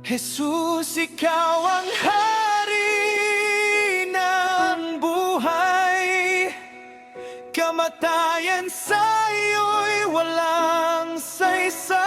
Jesus, ikaw ang hari ng buhay. Kamatayan sa'yo'y walang saysay.